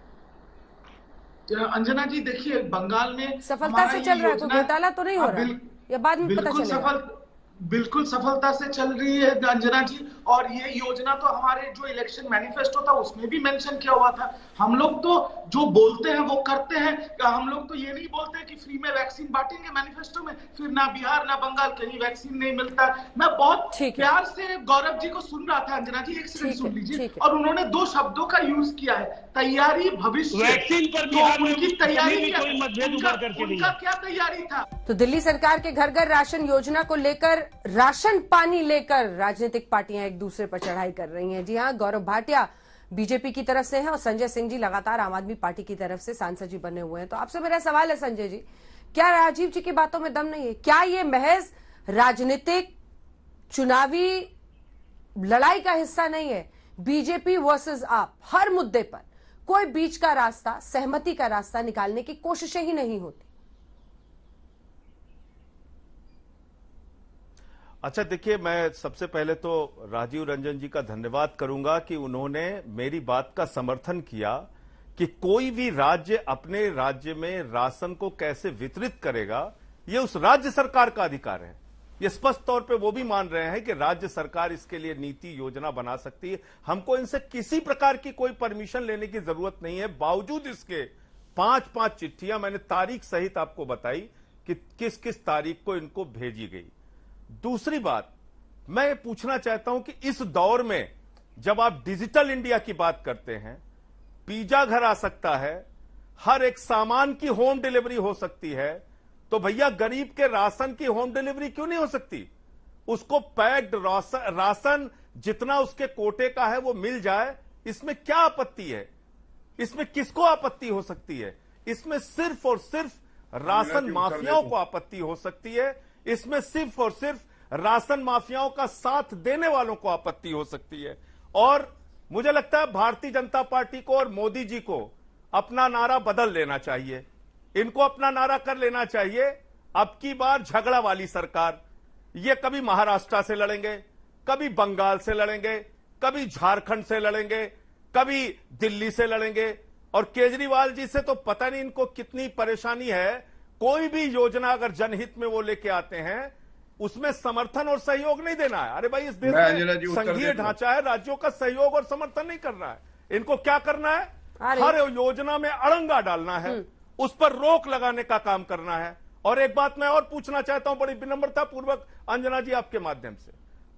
अंजना जी, देखिए बंगाल में सफलता से चल रहा है, कोई घोटाला तो नहीं हो रहा है, या बाद में पता चलेगा? बिल्कुल सफलता से चल रही है अंजना जी। और ये योजना तो हमारे जो इलेक्शन मैनिफेस्टो था उसमें भी मेंशन किया हुआ था। हम लोग तो जो बोलते हैं वो करते हैं। हम लोग तो ये नहीं बोलते कि फ्री में वैक्सीन बांटेंगे मैनिफेस्टो में, फिर ना बिहार ना बंगाल कहीं वैक्सीन नहीं मिलता। मैं बहुत प्यार से गौरव जी को सुन रहा था। अंजना जी, एक सेकंड सुन लीजिए। और उन्होंने 2 शब्दों का यूज किया है, तैयारी, भविष्य। वैक्सीन पर बिहार में उनकी तैयारी कोई मतभेद उभर करके नहीं, उनका क्या तैयारी था? तो दिल्ली सरकार के घर घर राशन योजना को लेकर, राशन पानी लेकर राजनीतिक पार्टियां एक दूसरे पर चढ़ाई कर रही हैं। जी हां, गौरव भाटिया बीजेपी की तरफ से हैं और संजय सिंह जी लगातार आम आदमी पार्टी की तरफ से सांसद जी बने हुए हैं। तो आपसे मेरा सवाल है संजय जी, क्या राजीव जी की बातों में दम नहीं है? क्या ये महज राजनीतिक चुनावी लड़ाई का हिस्सा नहीं है? बीजेपी वर्सेस आप, हर मुद्दे पर कोई बीच का रास्ता, सहमति का रास्ता निकालने की कोशिशें ही नहीं होती। अच्छा, देखिए, मैं सबसे पहले तो राजीव रंजन जी का धन्यवाद करूंगा कि उन्होंने मेरी बात का समर्थन किया कि कोई भी राज्य अपने राज्य में राशन को कैसे वितरित करेगा, यह उस राज्य सरकार का अधिकार है। ये स्पष्ट तौर पे वो भी मान रहे हैं कि राज्य सरकार इसके लिए नीति योजना बना सकती है। हमको इनसे किसी प्रकार की कोई परमिशन लेने की जरूरत नहीं है। बावजूद इसके 5-5 चिट्ठियां मैंने तारीख सहित आपको बताई कि किस किस तारीख को इनको भेजी गई। दूसरी बात, मैं पूछना चाहता हूं कि इस दौर में जब आप डिजिटल इंडिया की बात करते हैं, पिज्जा घर आ सकता है, हर एक सामान की होम डिलीवरी हो सकती है, तो भैया गरीब के राशन की होम डिलीवरी क्यों नहीं हो सकती? उसको पैक्ड राशन जितना उसके कोटे का है वो मिल जाए, इसमें क्या आपत्ति है? इसमें किसको आपत्ति हो सकती है? इसमें सिर्फ और सिर्फ राशन माफियाओं को आपत्ति हो सकती है। इसमें सिर्फ और सिर्फ राशन माफियाओं का साथ देने वालों को आपत्ति हो सकती है। और मुझे लगता है भारतीय जनता पार्टी को और मोदी जी को अपना नारा बदल लेना चाहिए। इनको अपना नारा कर लेना चाहिए, अब की बार झगड़ा वाली सरकार। ये कभी महाराष्ट्र से लड़ेंगे, कभी बंगाल से लड़ेंगे, कभी झारखंड से लड़ेंगे, कभी दिल्ली से लड़ेंगे। और केजरीवाल जी से तो पता नहीं इनको कितनी परेशानी है। कोई भी योजना अगर जनहित में वो लेके आते हैं, उसमें समर्थन और सहयोग नहीं देना है। अरे भाई, इस देश में संघीय ढांचा है, राज्यों का सहयोग और समर्थन नहीं करना है। इनको क्या करना है? हर योजना में अड़ंगा डालना है, उस पर रोक लगाने का काम करना है। और एक बात मैं और पूछना चाहता हूं बड़ी विनम्रता पूर्वक अंजना जी, आपके माध्यम से,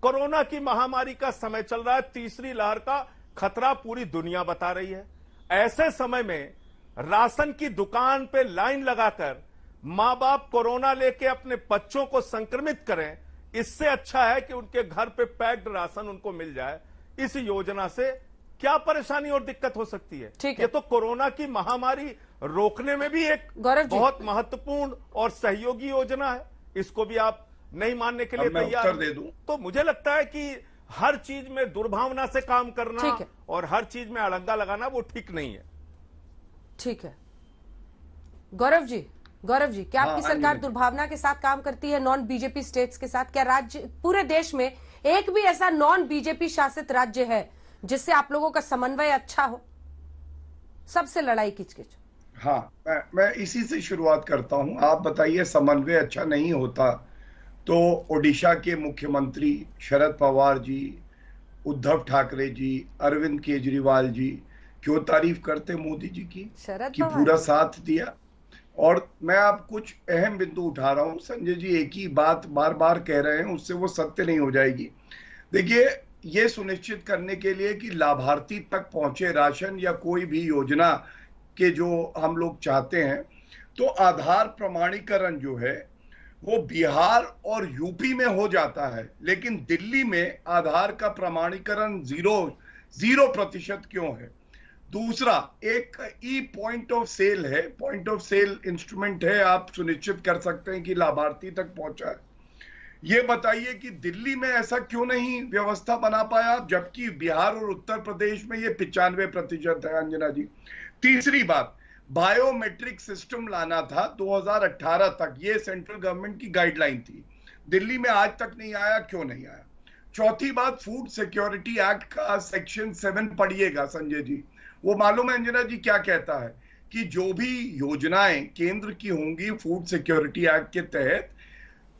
कोरोना की महामारी का समय चल रहा है, तीसरी लहर का खतरा पूरी दुनिया बता रही है। ऐसे समय में राशन की दुकान पे लाइन लगाकर मां बाप कोरोना लेके अपने बच्चों को संक्रमित करें, इससे अच्छा है कि उनके घर पे पैक्ड राशन उनको मिल जाए। इस योजना से क्या परेशानी और दिक्कत हो सकती है? ये तो कोरोना की महामारी रोकने में भी एक बहुत महत्वपूर्ण और सहयोगी योजना है। इसको भी आप नहीं मानने के लिए तैयार दे दूं तो मुझे लगता है कि हर चीज में दुर्भावना से काम करना और हर चीज में अड़ंगा लगाना वो ठीक नहीं है। ठीक है गौरव जी, क्या आपकी सरकार दुर्भावना के साथ काम करती है नॉन बीजेपी स्टेट्स के साथ? क्या राज्य, पूरे देश में एक भी ऐसा नॉन बीजेपी शासित राज्य है जिससे आप लोगों का समन्वय अच्छा हो? सबसे लड़ाई किचकिच। हाँ, मैं इसी से शुरुआत करता हूं। आप बताइए, समन्वय अच्छा नहीं होता तो ओडिशा के मुख्यमंत्री शरद पवार जी, उद्धव ठाकरे जी, अरविंद केजरीवाल जी क्यों तारीफ करते मोदी जी की कि पूरा साथ दिया? और मैं अब कुछ अहम बिंदु उठा रहा हूं। संजय जी एक ही बात बार बार कह रहे हैं, उससे वो सत्य नहीं हो जाएगी। देखिए, ये सुनिश्चित करने के लिए कि लाभार्थी तक पहुंचे राशन या कोई भी योजना के जो हम लोग चाहते हैं, तो आधार प्रमाणीकरण जो है वो बिहार और यूपी में हो जाता है, लेकिन दिल्ली में आधार का प्रमाणीकरण 0% क्यों है? दूसरा, एक ई पॉइंट ऑफ सेल है, पॉइंट ऑफ सेल इंस्ट्रूमेंट है, आप सुनिश्चित कर सकते हैं कि लाभार्थी तक पहुंचा है। ये बताइए कि दिल्ली में ऐसा क्यों नहीं व्यवस्था बना पाया, जबकि बिहार और उत्तर प्रदेश में ये 95% है। अंजना जी, तीसरी बात, बायोमेट्रिक सिस्टम लाना था 2018 तक, ये सेंट्रल गवर्नमेंट की गाइडलाइन थी। दिल्ली में आज तक नहीं आया, क्यों नहीं आया? चौथी बात, फूड सिक्योरिटी एक्ट का सेक्शन 7 पढ़िएगा संजय जी। वो मालूम है अंजना जी क्या कहता है कि जो भी योजनाएं केंद्र की होंगी फूड सिक्योरिटी एक्ट के तहत,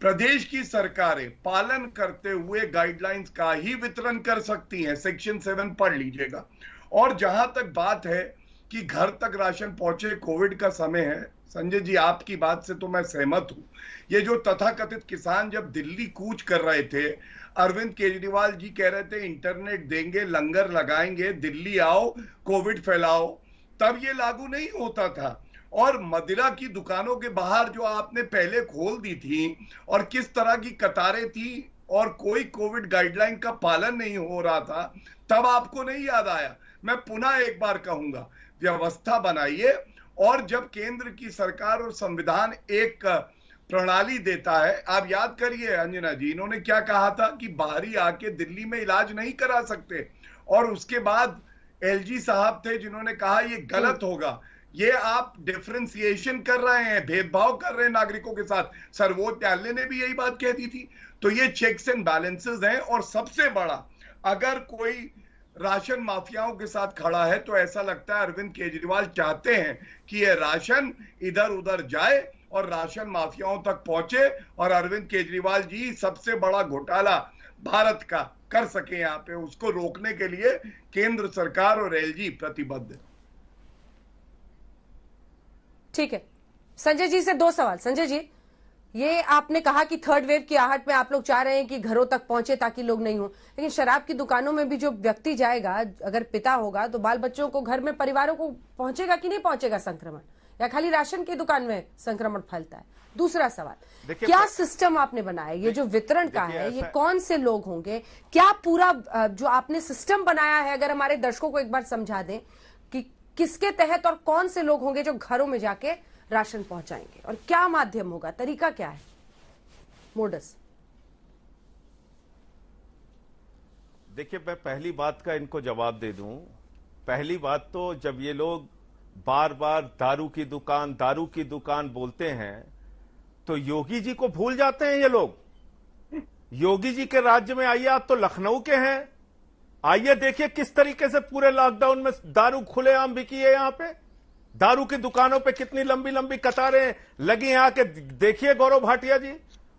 प्रदेश की सरकारें पालन करते हुए गाइडलाइंस का ही वितरण कर सकती हैं। सेक्शन 7 पढ़ लीजिएगा। और जहां तक बात है कि घर तक राशन पहुंचे, कोविड का समय है, संजय जी आपकी बात से तो मैं सहमत हूं। ये जो तथाकथित किसान जब दिल्ली कूच कर रहे थे, अरविंद केजरीवाल जी कह रहे थे इंटरनेट देंगे, लंगर लगाएंगे, दिल्ली आओ, कोविड फैलाओ, तब ये लागू नहीं होता था। और मदिरा की दुकानों के बाहर जो आपने पहले खोल दी थी और किस तरह की कतारें थी और कोई कोविड गाइडलाइन का पालन नहीं हो रहा था, तब आपको नहीं याद आया। मैं पुनः एक बार कहूंगा, व्यवस्था बनाइए। और जब केंद्र की सरकार और संविधान एक प्रणाली देता है, आप याद करिए अंजना जी, इन्होंने क्या कहा था कि बाहरी आके दिल्ली में इलाज नहीं करा सकते, और उसके बाद एलजी साहब थे जिन्होंने कहा ये गलत होगा, ये आप डिफरेंशिएशन कर रहे हैं, भेदभाव कर रहे हैं नागरिकों के साथ। सर्वोच्च न्यायालय ने भी यही बात कह दी थी। तो ये चेक्स एंड बैलेंसेस हैं। और सबसे बड़ा, अगर कोई राशन माफियाओं के साथ खड़ा है तो ऐसा लगता है अरविंद केजरीवाल चाहते हैं कि ये राशन इधर उधर जाए और राशन माफियाओं तक पहुंचे, और अरविंद केजरीवाल जी सबसे बड़ा घोटाला भारत का कर सके यहाँ पे, उसको रोकने के लिए केंद्र सरकार और एलजी प्रतिबद्ध है। ठीक है, संजय जी से 2 सवाल। संजय जी, ये आपने कहा कि थर्ड वेव की आहट में आप लोग चाह रहे हैं कि घरों तक पहुंचे ताकि लोग नहीं हो, लेकिन शराब की दुकानों में भी जो व्यक्ति जाएगा, अगर पिता होगा तो बाल बच्चों को, घर में परिवारों को पहुंचेगा कि नहीं पहुंचेगा संक्रमण, या खाली राशन की दुकान में संक्रमण फैलता है? दूसरा सवाल, क्या सिस्टम आपने बनाया, ये जो वितरण का है, ये कौन से लोग होंगे, क्या पूरा जो आपने सिस्टम बनाया है, अगर हमारे दर्शकों को एक बार समझा दें कि किसके तहत और कौन से लोग होंगे जो घरों में जाके राशन पहुंचाएंगे, और क्या माध्यम होगा, तरीका क्या है, मोडस? देखिए, मैं पहली बात का इनको जवाब दे दूं। पहली बात तो जब ये लोग बार बार दारू की दुकान बोलते हैं तो योगी जी को भूल जाते हैं ये लोग। योगी जी के राज्य में आइए, आप तो लखनऊ के हैं, आइए देखिए किस तरीके से पूरे लॉकडाउन में दारू खुलेआम बिकी है। यहां पे दारू की दुकानों पे कितनी लंबी लंबी कतारें लगी हैं, आके देखिए गौरव भाटिया जी।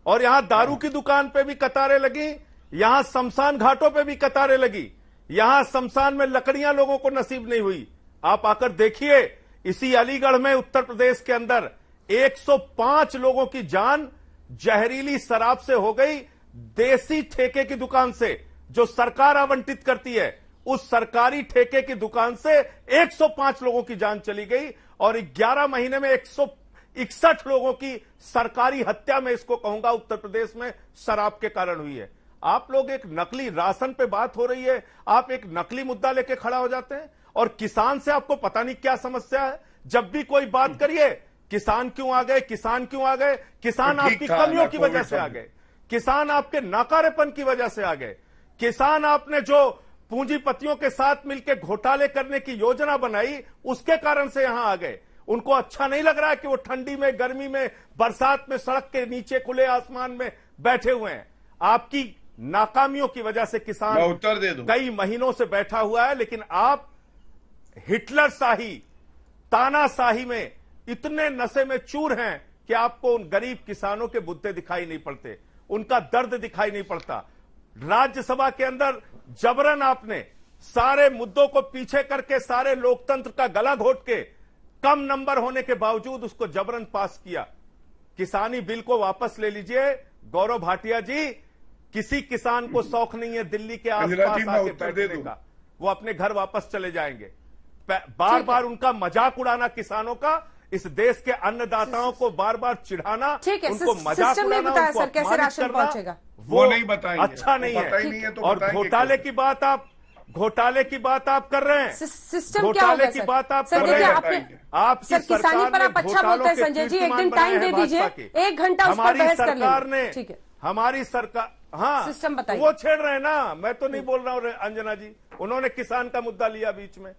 और यहां दारू की दुकान पे भी कतारें लगी, यहां शमशान घाटों पे भी कतारें लगी, यहां शमशान में लकड़ियां लोगों को नसीब नहीं हुई। आप आकर देखिए, इसी अलीगढ़ में उत्तर प्रदेश के अंदर 105 लोगों की जान जहरीली शराब से हो गई। देसी ठेके की दुकान से जो सरकार आवंटित करती है, उस सरकारी ठेके की दुकान से 105 लोगों की जान चली गई। और 11 महीने में 161 लोगों की सरकारी हत्या में इसको कहूंगा उत्तर प्रदेश में शराब के कारण हुई है। आप लोग एक नकली राशन पे बात हो रही है, आप एक नकली मुद्दा लेके खड़ा हो जाते हैं। और किसान से आपको पता नहीं क्या समस्या है। जब भी कोई बात करिए, किसान क्यों आ गए, किसान क्यों आ गए, किसान आपकी कमियों की वजह से आ गए, किसान आपके नाकारेपन की वजह से आ गए, किसान आपने जो पूंजीपतियों के साथ मिलकर घोटाले करने की योजना बनाई उसके कारण से यहां आ गए। उनको अच्छा नहीं लग रहा है कि वो ठंडी में, गर्मी में, बरसात में सड़क के नीचे खुले आसमान में बैठे हुए हैं। आपकी नाकामियों की वजह से किसान उत्तर दे दूं। कई महीनों से बैठा हुआ है। लेकिन आप हिटलर शाही, तानाशाही में इतने नशे में चूर हैं कि आपको उन गरीब किसानों के मुद्दे दिखाई नहीं पड़ते, उनका दर्द दिखाई नहीं पड़ता। राज्यसभा के अंदर जबरन आपने सारे मुद्दों को पीछे करके, सारे लोकतंत्र का गला घोट के, कम नंबर होने के बावजूद उसको जबरन पास किया। किसानी बिल को वापस ले लीजिए गौरव भाटिया जी। किसी किसान को शौक नहीं है दिल्ली के आसपास आके बैठने का, वो अपने घर वापस चले जाएंगे। बार बार उनका मजाक उड़ाना किसानों का, इस देश के अन्नदाताओं को बार बार चिढ़ाना, उनको मजाक उड़ाना, उनको अपमानित करना, वो नहीं बताएंगे, अच्छा नहीं है। और घोटाले की बात आप कर रहे हैं, सिस्टम क्या होगा की बात आप कर रहे हैं। आपकी किसानी पर आप अच्छा बोलते हैं संजय जी, एक दिन टाइम दे दीजिए, 1 घंटा उस पर बहस कर लेंगे। ठीक है, हमारी सरकार, हाँ सिस्टम बताइए। वो छेड़ रहे हैं ना, मैं तो नहीं बोल रहा हूं अंजना जी, उन्होंने किसान का मुद्दा लिया बीच में।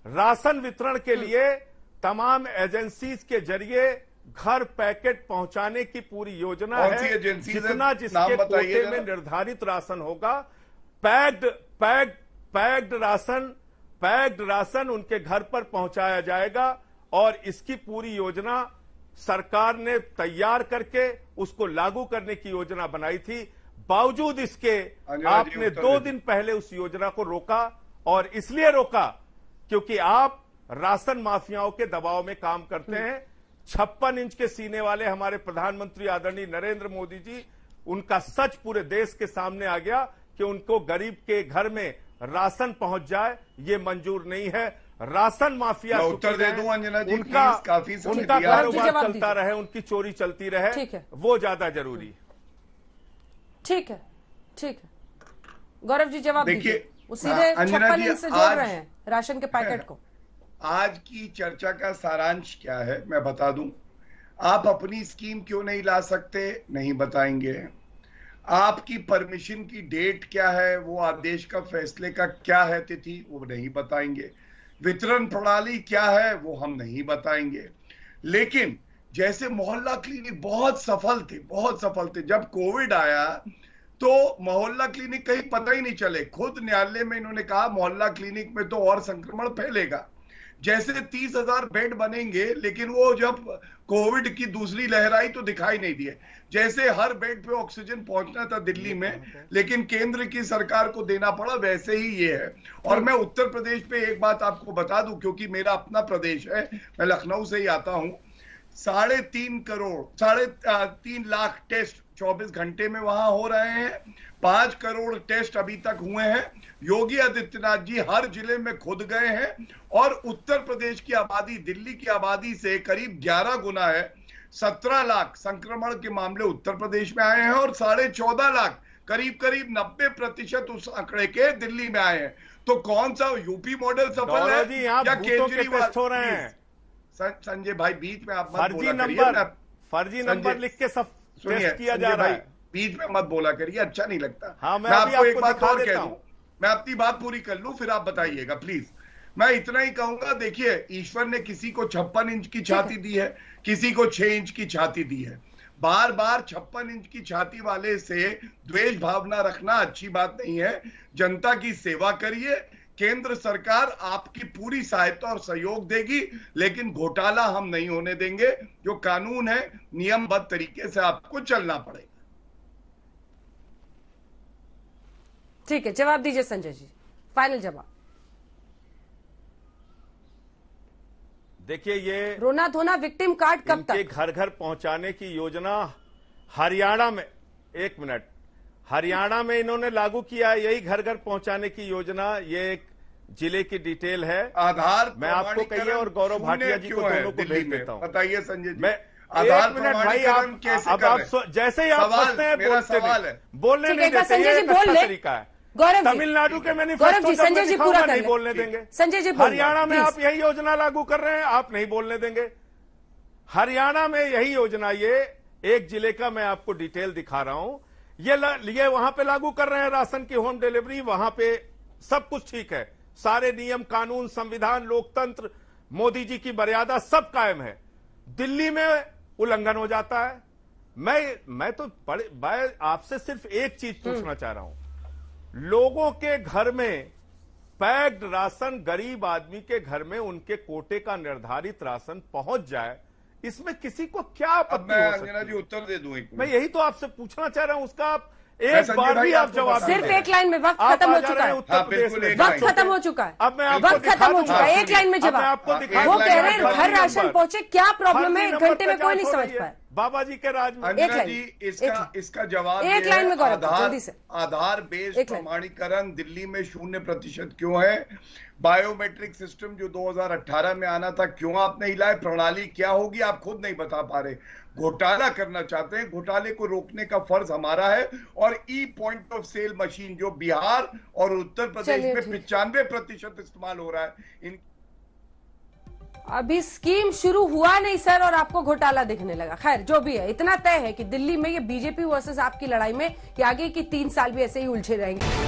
राशन वितरण के लिए तमाम एजेंसीज के जरिए घर पैकेट पहुंचाने की पूरी योजना है। जितना जिसके कोटे में निर्धारित राशन होगा, पैक्ड राशन उनके घर पर पहुंचाया जाएगा। और इसकी पूरी योजना सरकार ने तैयार करके उसको लागू करने की योजना बनाई थी। बावजूद इसके आपने 2 दिन पहले उस योजना को रोका, और इसलिए रोका क्योंकि आप राशन माफियाओं के दबाव में काम करते हैं। 56 इंच के सीने वाले हमारे प्रधानमंत्री आदरणीय नरेंद्र मोदी जी, उनका सच पूरे देश के सामने आ गया कि उनको गरीब के घर में राशन पहुंच जाए, ये मंजूर नहीं है। राशन माफिया उत्तर दे दूं अंजना जी, उनका कारोबार चलता रहे, उनकी चोरी चलती रहे, वो ज्यादा जरूरी है। ठीक है, ठीक है, गौरव जी जवाब दीजिए। सीधे 56 इंच से जोड़ रहे हैं राशन के पैकेट को। आज की चर्चा का सारांश क्या है मैं बता दूं। आप अपनी स्कीम क्यों नहीं ला सकते, नहीं बताएंगे। आपकी परमिशन की डेट क्या है, वो आदेश का फैसले का क्या है तिथि, वो नहीं बताएंगे। वितरण प्रणाली क्या है, वो हम नहीं बताएंगे। लेकिन जैसे मोहल्ला क्लिनिक बहुत सफल थे। जब कोविड आया तो मोहल्ला क्लिनिक कहीं पता ही नहीं चले। खुद न्यायालय में इन्होंने कहा मोहल्ला क्लिनिक में तो और संक्रमण फैलेगा। जैसे 30,000 बेड बनेंगे, लेकिन वो जब कोविड की दूसरी लहर आई तो दिखाई नहीं दिए। जैसे हर बेड पे ऑक्सीजन पहुंचना था दिल्ली में, लेकिन केंद्र की सरकार को देना पड़ा, वैसे ही ये है। और मैं उत्तर प्रदेश पे एक बात आपको बता दूं, क्योंकि मेरा अपना प्रदेश है, मैं लखनऊ से ही आता हूं। 3.5 लाख टेस्ट 24 घंटे में वहां हो रहे हैं। 5 करोड़ टेस्ट अभी तक हुए हैं। योगी आदित्यनाथ जी हर जिले में खुद गए हैं, और उत्तर प्रदेश की आबादी दिल्ली की आबादी से करीब 11 गुना है। 17 लाख संक्रमण के मामले उत्तर प्रदेश में आए हैं, और 14.5 लाख करीब 90% उस आंकड़े के दिल्ली में आए हैं। तो कौन सा यूपी मॉडल सफल है या केजरीवाल हो रहे हैं? संजय भाई बीच में आप मत फर्जी नंबर लिख के सब टेस्ट किया जा रहा है, बीच में मत बोला करिए, अच्छा नहीं लगता। हाँ, मैं आपको एक बात और कह दूं, मैं अपनी बात पूरी कर लूं, फिर आप बताइएगा प्लीज। मैं इतना ही कहूंगा, देखिए ईश्वर ने किसी को 56 इंच की छाती दी है, किसी को 6 इंच की छाती दी है। बार बार 56 इंच की छाती वाले से द्वेष भावना रखना अच्छी बात नहीं है। जनता की सेवा करिए, केंद्र सरकार आपकी पूरी सहायता और सहयोग देगी, लेकिन घोटाला हम नहीं होने देंगे। जो कानून है नियमबद्ध तरीके से आपको चलना पड़ेगा। ठीक है, जवाब दीजिए संजय जी, फाइनल जवाब। देखिए, ये रोना धोना विक्टिम कार्ड कब तक? घर घर पहुंचाने की योजना हरियाणा में, एक मिनट, हरियाणा में इन्होंने लागू किया है यही घर घर पहुंचाने की योजना। ये एक जिले की डिटेल है, आधार मैं आपको कहिए और गौरव भाटिया जी को दोनों को भेज देता हूं। बताइए संजय जी, मैं आधार 1 मिनट भाई, कैसे अब आप जैसे ही आप फंसते हैं बोलने नहीं देते, ये एक अच्छा तरीका है। तमिलनाडु के मैनिफेस्टो संजय जी पूरा नहीं बोलने देंगे। संजय जी हरियाणा में आप यही योजना लागू कर रहे हैं, आप नहीं बोलने देंगे। हरियाणा में यही योजना, ये एक जिले का मैं आपको डिटेल दिखा रहा हूं। ये वहां पे लागू कर रहे हैं राशन की होम डिलीवरी, वहां पे सब कुछ ठीक है, सारे नियम कानून संविधान लोकतंत्र मोदी जी की मर्यादा सब कायम है। दिल्ली में उल्लंघन हो जाता है। मैं आपसे सिर्फ एक चीज पूछना चाह रहा हूं, लोगों के घर में पैक्ड राशन, गरीब आदमी के घर में उनके कोटे का निर्धारित राशन पहुंच जाए, इसमें किसी को क्या आपत्ति हो सकती है? अंजना जी उत्तर दे दूं, मैं यही तो आपसे पूछना चाह रहा हूं, उसका आप एक बार भी आप जवाब सिर्फ एक लाइन में वक्त खत्म हो चुका है। वक्त खत्म हो चुका है, अब मैं वक्त खत्म हो चुका है। एक लाइन में जवाब आपको दिखा, वो कह रहे हैं घर राशन पहुंचे, क्या प्रॉब्लम है? 1 घंटे में कोई नहीं समझ पाया। बाबा जी के राज में अंजना जी इसका जवाब एक लाइन में गौरव, जल्दी से। आधार बेस्ड प्रमाणीकरण दिल्ली में 0% क्यों है? बायोमेट्रिक सिस्टम जो 2018 में आना था, क्यों आप नहीं लाए? प्रणाली क्या होगी आप खुद नहीं बता पा रहे। घोटाला करना चाहते हैं, घोटाले को रोकने का फर्ज हमारा है। और e point of sale machine जो बिहार और उत्तर प्रदेश में 95% इस्तेमाल हो रहा है, अभी स्कीम शुरू हुआ नहीं सर, और आपको घोटाला दिखने लगा। खैर जो भी है, इतना तय है कि दिल्ली में ये बीजेपी वर्सेस आपकी लड़ाई में कि आगे की 3 साल भी ऐसे ही उलझे रहेंगे।